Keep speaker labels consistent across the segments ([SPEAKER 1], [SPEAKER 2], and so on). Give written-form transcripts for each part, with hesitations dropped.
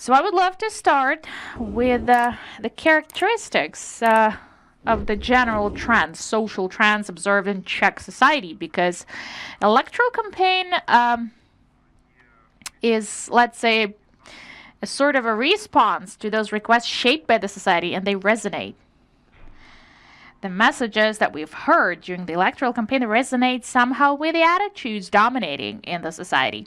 [SPEAKER 1] So I would love to start with the characteristics of the general trends, social trends observed in Czech society, because electoral campaign is, let's say, a sort of a response to those requests shaped by the society, and they resonate. The messages that we've heard during the electoral campaign resonate somehow with the attitudes dominating in the society.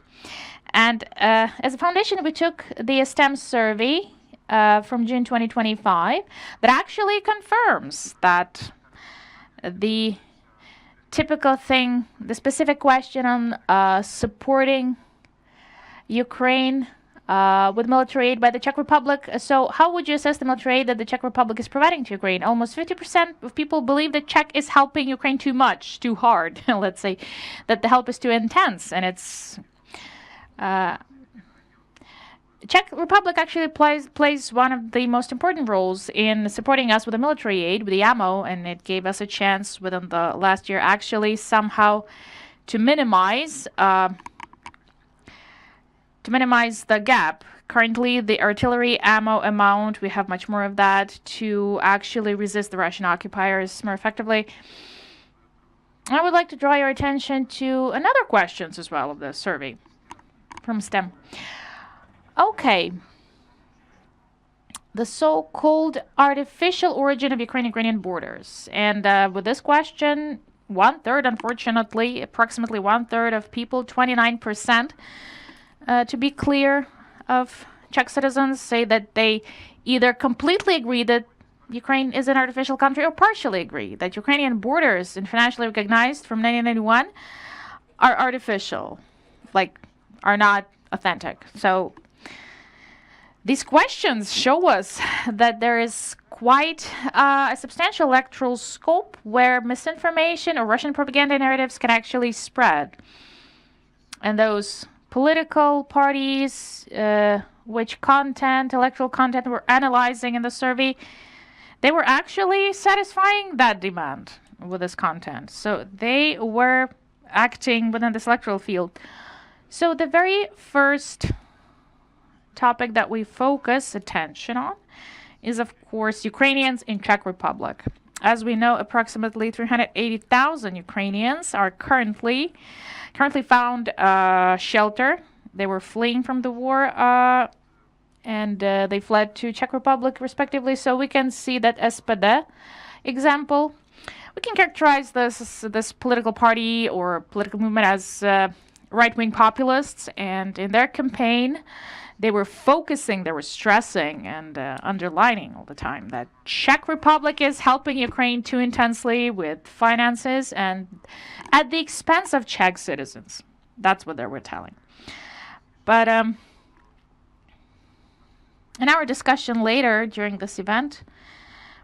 [SPEAKER 1] And as a foundation, we took the STEM survey from June 2025 that actually confirms that the typical thing, the specific question on supporting Ukraine with military aid by the Czech Republic. So how would you assess the military aid that the Czech Republic is providing to Ukraine? Almost 50% of people believe that Czech is helping Ukraine too much, too hard, let's say, that the help is too intense. And it's... Czech Republic actually plays one of the most important roles in supporting us with the military aid, with the ammo, and it gave us a chance within the last year actually somehow to minimize the gap. Currently, the artillery ammo amount, we have much more of that to actually resist the Russian occupiers more effectively. I would like to draw your attention to another questions as well of the survey from STEM. Okay. The so-called artificial origin of Ukrainian borders. And with this question, one-third, unfortunately, approximately one-third of people, 29%, to be clear, of Czech citizens say that they either completely agree that Ukraine is an artificial country or partially agree that Ukrainian borders, internationally recognized from 1991, are artificial, are not authentic. So these questions show us that there is quite a substantial electoral scope where misinformation or Russian propaganda narratives can actually spread. And those political parties, which electoral content we're analyzing in the survey, they were actually satisfying that demand with this content. So they were acting within this electoral field. So the very first topic that we focus attention on is, of course, Ukrainians in Czech Republic. As we know, approximately 380,000 Ukrainians are currently found shelter. They were fleeing from the war and they fled to Czech Republic respectively. So we can see that SPD example. We can characterize this political party or political movement as right-wing populists, and in their campaign they were focusing, they were stressing and underlining all the time that Czech Republic is helping Ukraine too intensely with finances and at the expense of Czech citizens. That's what they were telling. But in our discussion later during this event,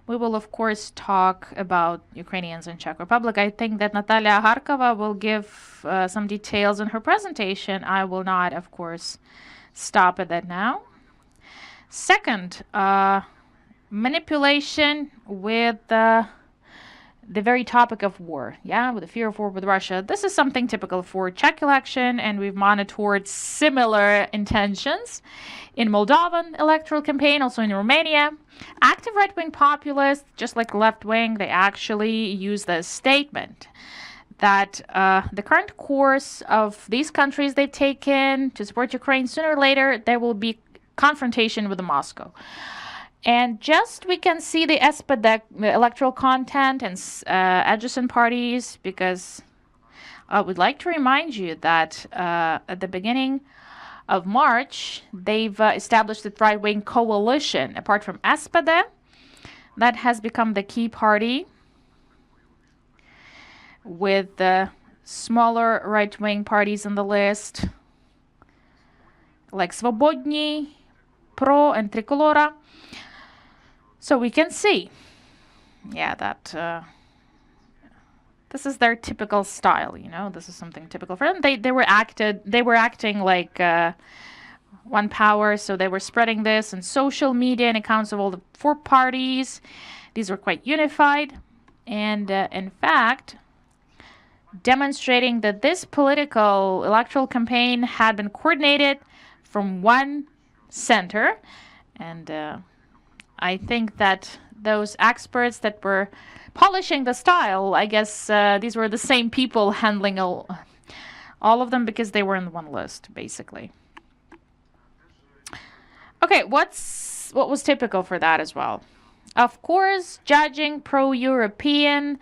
[SPEAKER 1] we will, of course, talk about Ukrainians in Czech Republic. I think that Natalia Harkova will give some details in her presentation. I will not, of course, stop at that now. Second, manipulation with the very topic of war, with the fear of war with Russia. This is something typical for Czech election, and we've monitored similar intentions in Moldovan electoral campaign, also in Romania. Active right-wing populists, just like left-wing, they actually use this statement that the current course of these countries they've taken to support Ukraine, sooner or later there will be confrontation with Moscow. And just we can see the SPD electoral content and adjacent parties, because I would like to remind you that at the beginning of March, they've established a right-wing coalition, apart from SPD, that has become the key party with the smaller right-wing parties on the list, like Svobodny, Pro, and Trikolora. So we can see, that this is their typical style. This is something typical for them. They were acting like one power, so they were spreading this on social media and accounts of all the four parties. These were quite unified, and in fact, demonstrating that this political electoral campaign had been coordinated from one center. And I think that those experts that were polishing the style, I guess these were the same people handling all of them because they were in one list, basically. Okay, what was typical for that as well? Of course, judging pro-European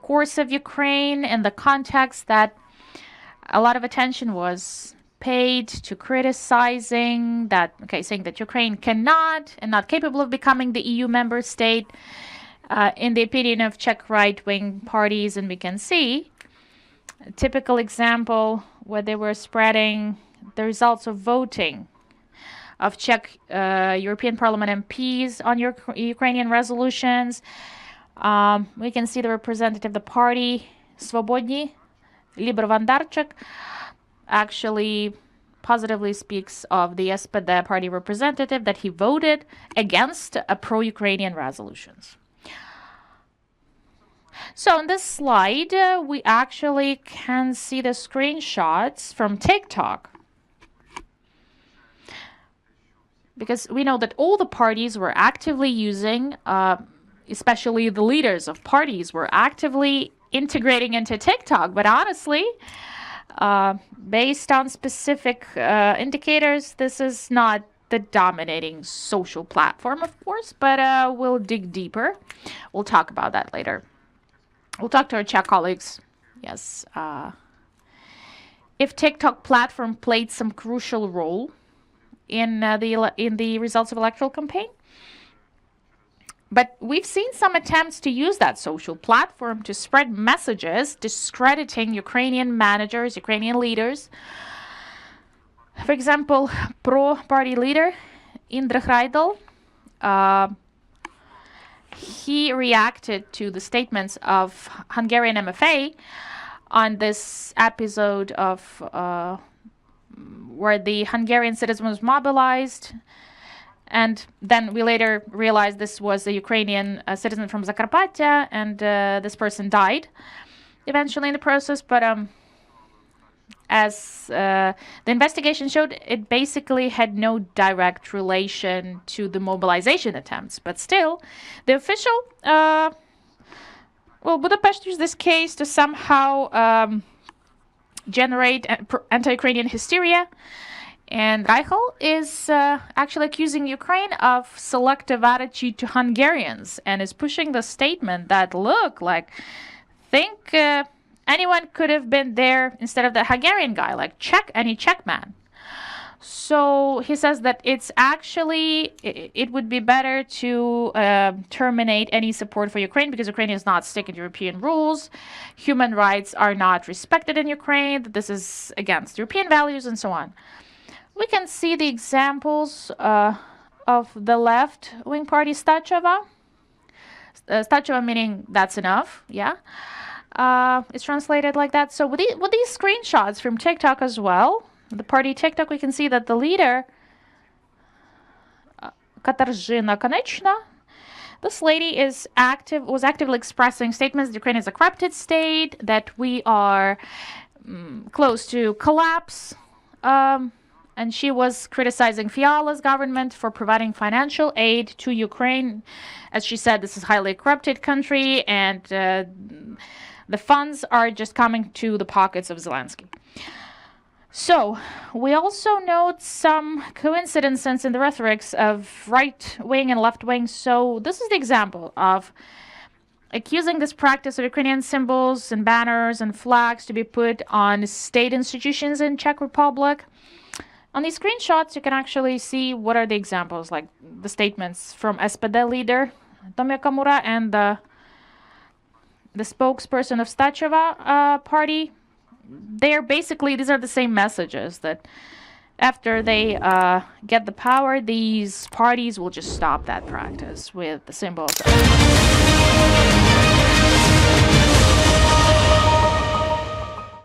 [SPEAKER 1] course of Ukraine in the context that a lot of attention was paid to criticizing that, saying that Ukraine cannot and not capable of becoming the EU member state, in the opinion of Czech right-wing parties. And we can see a typical example where they were spreading the results of voting of Czech European Parliament MPs on Ukrainian resolutions. We can see the representative of the party, Svobodny, Libor Vandarchuk, actually positively speaks of the SPD party representative that he voted against pro-Ukrainian resolutions. So in this slide, we actually can see the screenshots from TikTok. Because we know that all the parties were actively using, especially the leaders of parties were actively integrating into TikTok. But honestly, based on specific indicators, this is not the dominating social platform, of course, but we'll dig deeper. We'll talk about that later. We'll talk to our Czech colleagues. Yes. If TikTok platform played some crucial role in the results of electoral campaign. But we've seen some attempts to use that social platform to spread messages discrediting Ukrainian managers, Ukrainian leaders. For example, pro-party leader Indra Hreidel, he reacted to the statements of Hungarian MFA on this episode of where the Hungarian citizen was mobilized, and then we later realized this was a Ukrainian citizen from Zakarpattia, and this person died eventually in the process. But as the investigation showed, it basically had no direct relation to the mobilization attempts. But still, the official, Budapest used this case to somehow generate anti-Ukrainian hysteria, and Reichel is actually accusing Ukraine of selective attitude to Hungarians and is pushing the statement that, look, think anyone could have been there instead of the Hungarian guy, any Czech man. So he says that it would be better to terminate any support for Ukraine because Ukraine is not sticking to European rules. Human rights are not respected in Ukraine. This is against European values and so on. We can see the examples of the left-wing party Stacheva. Stacheva meaning that's enough, yeah. It's translated like that. So with these screenshots from TikTok as well, the party TikTok, we can see that the leader, Katarzyna Konechna, this lady was actively expressing statements that Ukraine is a corrupted state, that we are close to collapse, and she was criticizing Fiala's government for providing financial aid to Ukraine. As she said, this is a highly corrupted country, and the funds are just coming to the pockets of Zelensky. So, we also note some coincidences in the rhetorics of right-wing and left-wing. So, this is the example of accusing this practice of Ukrainian symbols and banners and flags to be put on state institutions in Czech Republic. On these screenshots, you can actually see what are the examples, like the statements from SPD leader Tomio Kamura and the spokesperson of Stacheva party. These are the same messages that after they get the power, these parties will just stop that practice with the symbols.